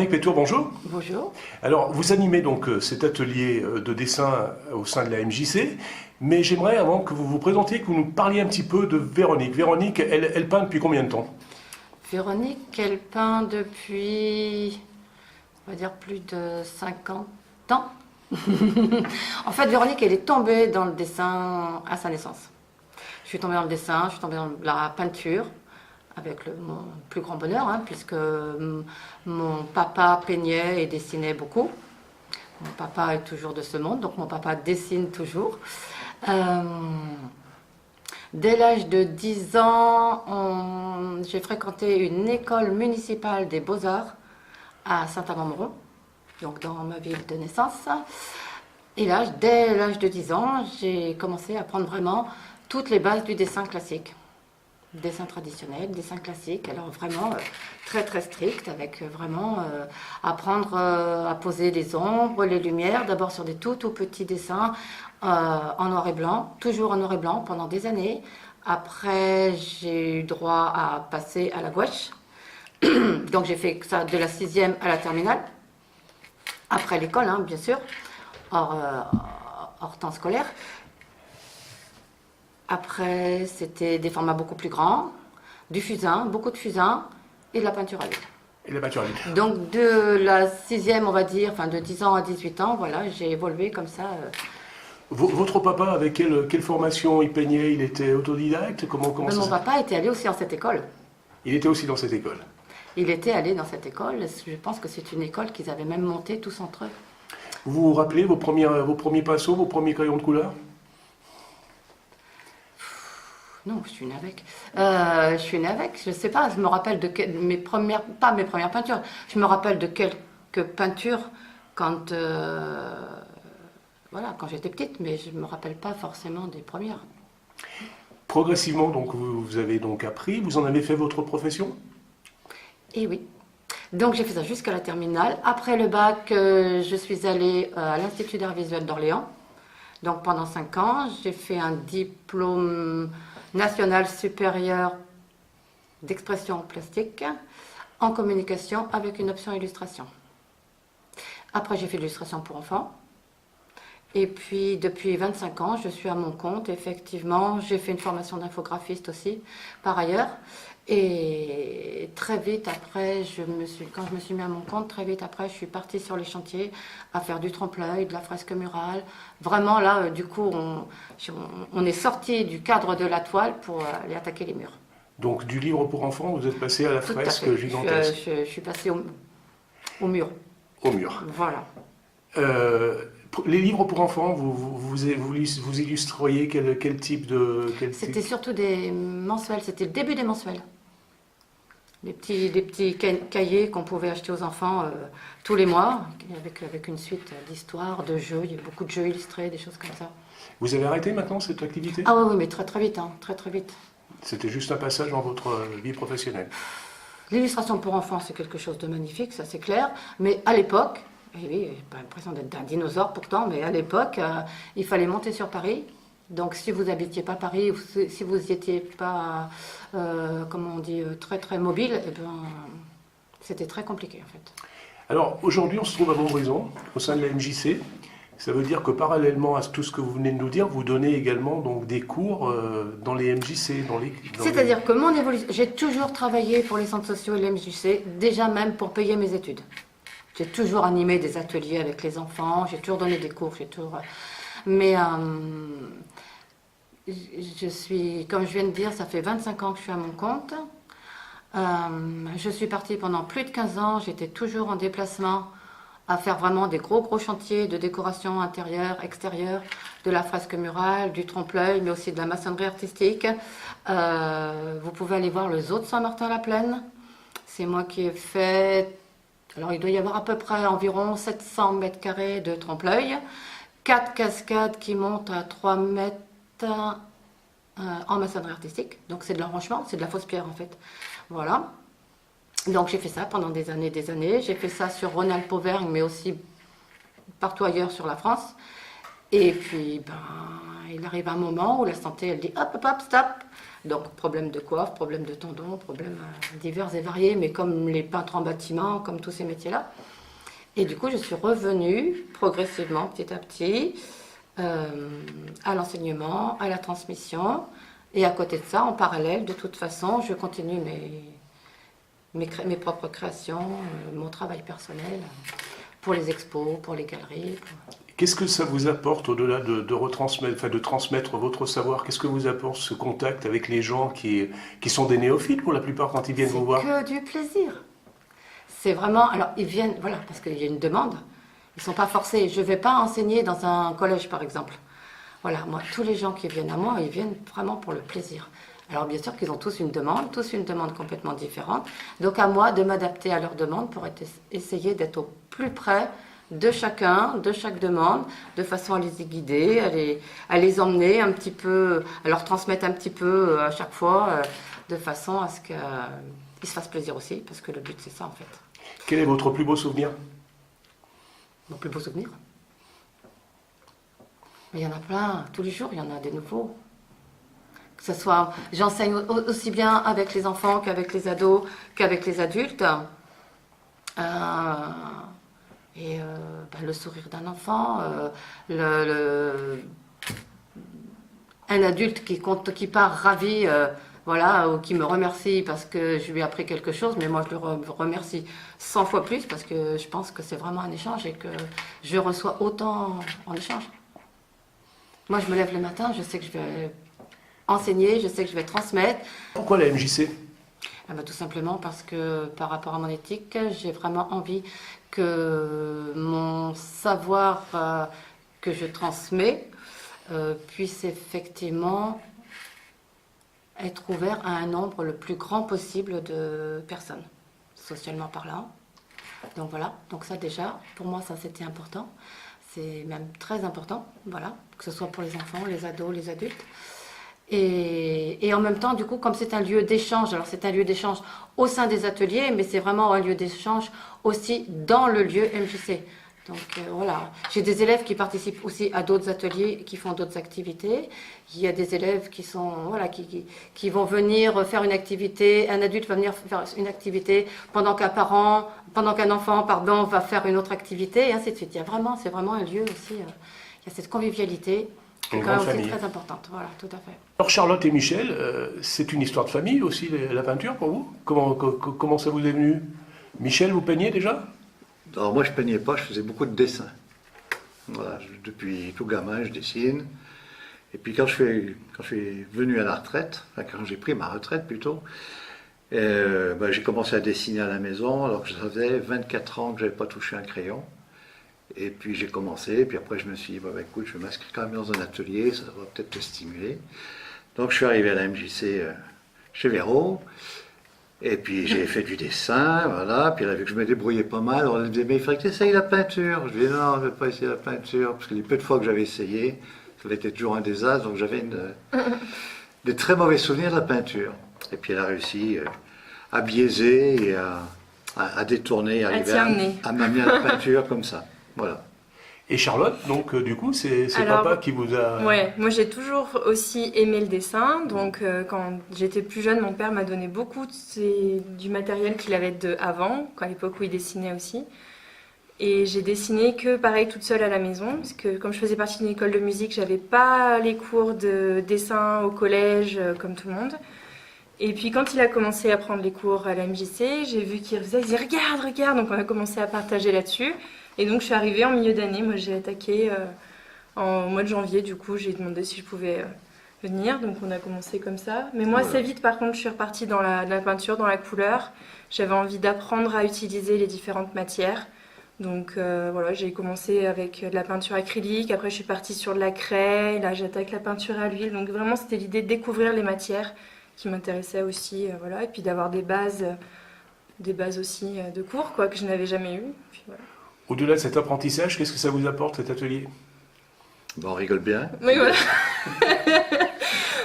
Véronique Pétour, bonjour. Bonjour. Alors, vous animez donc cet atelier de dessin au sein de la MJC, mais j'aimerais, avant que vous vous présentiez, que vous nous parliez un petit peu de Véronique. Véronique, elle peint depuis combien de temps? Véronique, elle peint depuis, on va dire, plus de 50 ans. En fait, Véronique, elle est tombée dans le dessin à sa naissance. Je suis tombée dans le dessin, je suis tombée dans la peinture, avec mon plus grand bonheur, puisque mon papa peignait et dessinait beaucoup. Mon papa est toujours de ce monde, donc mon papa dessine toujours. Dès l'âge de 10 ans, j'ai fréquenté une école municipale des Beaux-Arts à Saint-Amand-Montrond, donc dans ma ville de naissance. Et là, dès l'âge de 10 ans, j'ai commencé à apprendre vraiment toutes les bases du dessin classique. Dessin traditionnel, dessin classique, alors vraiment très très strict, avec vraiment apprendre à poser les ombres, les lumières, d'abord sur des tout petits dessins en noir et blanc, toujours en noir et blanc pendant des années. Après, j'ai eu droit à passer à la gouache, donc j'ai fait ça de la 6e à la terminale, après l'école bien sûr, hors temps scolaire. Après, c'était des formats beaucoup plus grands, du fusain, beaucoup de fusain et de la peinture à l'huile. Et la peinture à l'huile. Donc de la 6e, on va dire, enfin de 10 ans à 18 ans, voilà, j'ai évolué comme ça. Votre papa, avec quelle formation il peignait? Il était autodidacte? Comment ça Mon papa était allé aussi dans cette école. Il était aussi dans cette école? Il était allé dans cette école. Je pense que c'est une école qu'ils avaient même montée tous entre eux. Vous vous rappelez vos premiers pinceaux, vos premiers crayons de couleur? Non, je suis née avec. Je sais pas, je me rappelle de pas mes premières peintures, je me rappelle de quelques peintures quand, quand j'étais petite, mais je ne me rappelle pas forcément des premières. Progressivement, donc, vous avez donc appris, vous en avez fait votre profession? Eh oui. Donc j'ai fait ça jusqu'à la terminale. Après le bac, je suis allée à l'Institut d'art visuel d'Orléans. Donc pendant 5 ans, j'ai fait un diplôme national supérieur d'expression plastique en communication avec une option illustration. Après, j'ai fait de l'illustration pour enfants. Et puis, depuis 25 ans, je suis à mon compte. Effectivement, j'ai fait une formation d'infographiste aussi, par ailleurs. Et très vite après, quand je me suis mis à mon compte, très vite après, je suis partie sur les chantiers à faire du trompe-l'œil, de la fresque murale. Vraiment, là, du coup, on est sorti du cadre de la toile pour aller attaquer les murs. Donc, du livre pour enfants, vous êtes passé à la fresque gigantesque. Je suis passée au mur. Au mur. Voilà. Les livres pour enfants, vous illustriez quel type de... C'était surtout des mensuels, c'était le début des mensuels. Des petits cahiers qu'on pouvait acheter aux enfants tous les mois, avec une suite d'histoires, de jeux, il y a beaucoup de jeux illustrés, des choses comme ça. Vous avez arrêté maintenant cette activité? Ah oui, mais très très vite, très très vite. C'était juste un passage dans votre vie professionnelle? L'illustration pour enfants, c'est quelque chose de magnifique, ça c'est clair, mais à l'époque, oui, j'ai pas l'impression d'être un dinosaure pourtant, mais à l'époque, il fallait monter sur Paris. Donc si vous n'habitiez pas Paris, ou si vous n'étiez pas, comment on dit, très très mobile, c'était très compliqué en fait. Alors aujourd'hui, on se trouve à Montbrison, au sein de la MJC. Ça veut dire que parallèlement à tout ce que vous venez de nous dire, vous donnez également donc, des cours dans les MJC. C'est-à-dire que mon évolution, j'ai toujours travaillé pour les centres sociaux et les MJC, déjà même pour payer mes études. J'ai toujours animé des ateliers avec les enfants, j'ai toujours donné des cours, Mais je suis, comme je viens de dire, ça fait 25 ans que je suis à mon compte. Je suis partie pendant plus de 15 ans, j'étais toujours en déplacement à faire vraiment des gros chantiers de décoration intérieure, extérieure, de la fresque murale, du trompe-l'œil, mais aussi de la maçonnerie artistique. Vous pouvez aller voir le zoo de Saint-Martin-la-Plaine. C'est moi qui ai fait... Alors, il doit y avoir à peu près environ 700 mètres carrés de trompe-l'œil, 4 cascades qui montent à 3 mètres en maçonnerie artistique. Donc, c'est de l'enrochement, c'est de la fausse pierre en fait. Voilà. Donc, j'ai fait ça pendant des années. J'ai fait ça sur Rhône-Alpes-Auvergne, mais aussi partout ailleurs sur la France. Et puis, il arrive un moment où la santé, elle dit hop, hop, hop, stop. Donc, problème de coiffe, problème de tendons, problèmes divers et variés, mais comme les peintres en bâtiment, comme tous ces métiers-là. Et du coup, je suis revenue progressivement, petit à petit, à l'enseignement, à la transmission. Et à côté de ça, en parallèle, de toute façon, je continue mes propres créations, mon travail personnel, pour les expos, pour les galeries. Qu'est-ce que ça vous apporte au-delà de retransmettre, enfin de transmettre votre savoir? Qu'est-ce que vous apporte ce contact avec les gens qui sont des néophytes pour la plupart quand ils viennent vous voir? C'est que du plaisir. C'est vraiment... Alors, ils viennent, voilà, parce qu'il y a une demande. Ils ne sont pas forcés. Je ne vais pas enseigner dans un collège, par exemple. Voilà, moi, tous les gens qui viennent à moi, ils viennent vraiment pour le plaisir. Alors, bien sûr qu'ils ont tous une demande complètement différente. Donc, à moi de m'adapter à leur demande pour essayer d'être au plus près de chacun, de chaque demande, de façon à les y guider, à les emmener un petit peu, à leur transmettre un petit peu à chaque fois, de façon à ce qu'ils se fassent plaisir aussi, parce que le but, c'est ça, en fait. Quel est votre plus beau souvenir? Mon plus beau souvenir? Mais il y en a plein, tous les jours, il y en a des nouveaux. Que ce soit, j'enseigne aussi bien avec les enfants qu'avec les ados, qu'avec les adultes. Le sourire d'un enfant, un adulte qui part ravi, voilà, ou qui me remercie parce que je lui ai appris quelque chose, mais moi je le remercie 100 fois plus parce que je pense que c'est vraiment un échange et que je reçois autant en échange. Moi je me lève le matin, je sais que je vais enseigner, je sais que je vais transmettre. Pourquoi la MJC? Tout simplement parce que par rapport à mon éthique, j'ai vraiment envie que mon savoir que je transmets puisse effectivement être ouvert à un nombre le plus grand possible de personnes, socialement parlant. Donc voilà, donc ça déjà, pour moi ça c'était important, c'est même très important, voilà, que ce soit pour les enfants, les ados, les adultes. Et en même temps, du coup, comme c'est un lieu d'échange, alors c'est un lieu d'échange au sein des ateliers, mais c'est vraiment un lieu d'échange aussi dans le lieu MJC. Donc voilà, j'ai des élèves qui participent aussi à d'autres ateliers, qui font d'autres activités. Il y a des élèves qui sont, voilà, qui vont venir faire une activité, un adulte va venir faire une activité pendant qu'un enfant, va faire une autre activité, et ainsi de suite. C'est vraiment un lieu aussi, il y a cette convivialité. Une grande famille. Très importante, voilà, tout à fait. Alors Charlotte et Michel, c'est une histoire de famille aussi, la peinture pour vous? Comment ça vous est venu? Michel, vous peignez déjà? Alors moi je peignais pas, je faisais beaucoup de dessins. Voilà, depuis tout gamin je dessine. Et puis quand je suis venu à la retraite, enfin quand j'ai pris ma retraite plutôt, j'ai commencé à dessiner à la maison alors que ça faisait 24 ans que je n'avais pas touché un crayon. Et puis j'ai commencé, et puis après je me suis dit, écoute, je vais m'inscrire quand même dans un atelier, ça va peut-être te stimuler. Donc je suis arrivé à la MJC chez Véro, et puis j'ai fait du dessin, voilà, puis elle a vu que je me débrouillais pas mal, alors elle me disait, mais il faudrait que tu essayes la peinture. Je lui ai dit, non, je ne vais pas essayer la peinture, parce que les peu de fois que j'avais essayé, ça avait été toujours un désastre, donc j'avais des très mauvais souvenirs de la peinture. Et puis elle a réussi à biaiser et à détourner, à m'amener à la peinture comme ça. Voilà. Et Charlotte, donc du coup, c'est papa qui vous a... Ouais, moi j'ai toujours aussi aimé le dessin. Donc quand j'étais plus jeune, mon père m'a donné beaucoup du matériel qu'il avait avant, à l'époque où il dessinait aussi. Et j'ai dessiné que pareil toute seule à la maison, parce que comme je faisais partie d'une école de musique, j'avais pas les cours de dessin au collège comme tout le monde. Et puis quand il a commencé à prendre les cours à la MJC, j'ai vu qu'il faisait, il disait regarde, donc on a commencé à partager là-dessus. Et donc je suis arrivée en milieu d'année, moi j'ai attaqué au mois de janvier, du coup j'ai demandé si je pouvais venir, donc on a commencé comme ça. Mais moi assez vite par contre je suis repartie dans la peinture, dans la couleur. J'avais envie d'apprendre à utiliser les différentes matières. Donc voilà, j'ai commencé avec de la peinture acrylique, après je suis partie sur de la craie, là j'attaque la peinture à l'huile. Donc vraiment c'était l'idée de découvrir les matières qui m'intéressaient aussi, voilà, et puis d'avoir des bases aussi de cours quoi, que je n'avais jamais eues. Puis voilà. Au-delà de cet apprentissage, qu'est-ce que ça vous apporte, cet atelier? Bon, on rigole bien. Oui, voilà.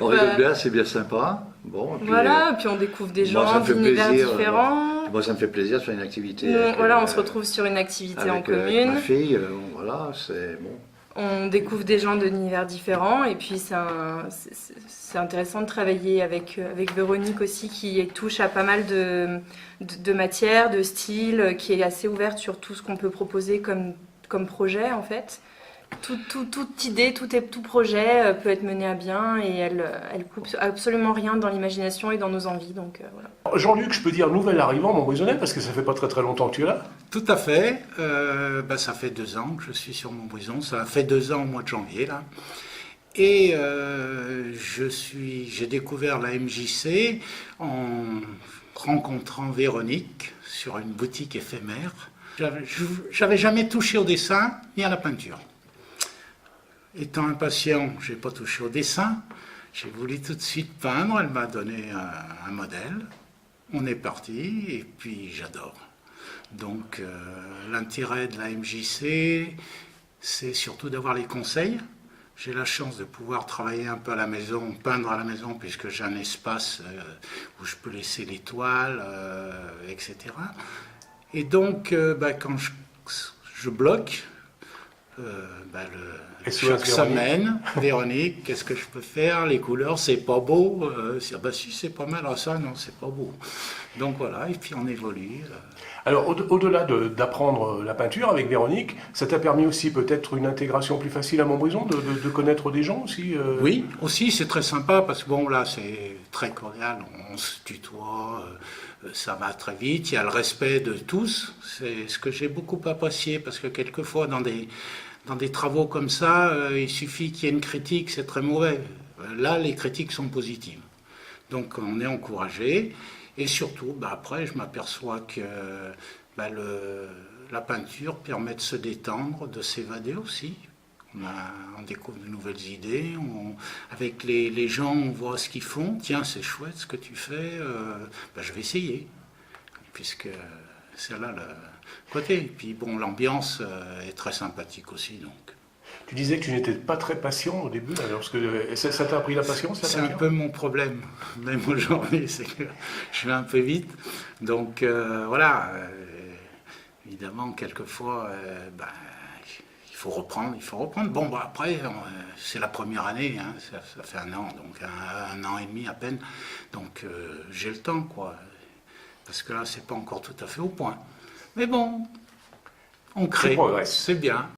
On rigole bien, c'est bien sympa. Bon, et puis, voilà, puis on découvre des gens d'univers différents. Moi, ça me fait plaisir de faire une activité. On se retrouve sur une activité en commune. Avec ma fille, voilà, c'est bon. On découvre des gens d'univers différents et puis c'est intéressant de travailler avec Véronique aussi qui touche à pas mal de matières, de styles, qui est assez ouverte sur tout ce qu'on peut proposer comme projet en fait. Toute idée, tout projet peut être mené à bien et elle coupe absolument rien dans l'imagination et dans nos envies. Donc, voilà. Jean-Luc, je peux dire nouvel arrivant Montbrison parce que ça fait pas très longtemps que tu es là. Tout à fait. Ça fait 2 ans que je suis sur Montbrison. Ça fait 2 ans au mois de janvier là. Et j'ai découvert la MJC en rencontrant Véronique sur une boutique éphémère. J'avais jamais touché au dessin ni à la peinture. Étant impatient, je n'ai pas touché au dessin. J'ai voulu tout de suite peindre. Elle m'a donné un modèle. On est parti et puis j'adore. Donc l'intérêt de la MJC, c'est surtout d'avoir les conseils. J'ai la chance de pouvoir travailler un peu à la maison, peindre à la maison, puisque j'ai un espace où je peux laisser les toiles, etc. Et donc, quand je bloque, chaque semaine, Véronique, qu'est-ce que je peux faire? Les couleurs, c'est pas beau. Si, c'est pas mal. Ça, non, c'est pas beau. Donc voilà, et puis on évolue. Alors, au-delà d'apprendre la peinture avec Véronique, ça t'a permis aussi peut-être une intégration plus facile à Montbrison, de connaître des gens aussi Oui, aussi, c'est très sympa, parce que bon, là, c'est très cordial, on se tutoie, ça va très vite, il y a le respect de tous. C'est ce que j'ai beaucoup apprécié, parce que quelquefois, dans des travaux comme ça, il suffit qu'il y ait une critique, c'est très mauvais. Là, les critiques sont positives. Donc, on est encouragé. Et surtout, après, je m'aperçois que la peinture permet de se détendre, de s'évader aussi. On découvre de nouvelles idées. Avec les gens, on voit ce qu'ils font. Tiens, c'est chouette ce que tu fais. Je vais essayer. Puisque c'est là le côté. Et puis, bon, l'ambiance est très sympathique aussi. Donc. Tu disais que tu n'étais pas très patient au début, ça t'a appris la patience? C'est un peu mon problème, même aujourd'hui, c'est que je vais un peu vite. Donc voilà, évidemment, quelquefois, il faut reprendre. Bon, après, c'est la première année, hein, ça fait 1 an, donc un an et demi à peine. Donc j'ai le temps, quoi. Parce que là, c'est pas encore tout à fait au point. Mais bon, on crée, c'est bien.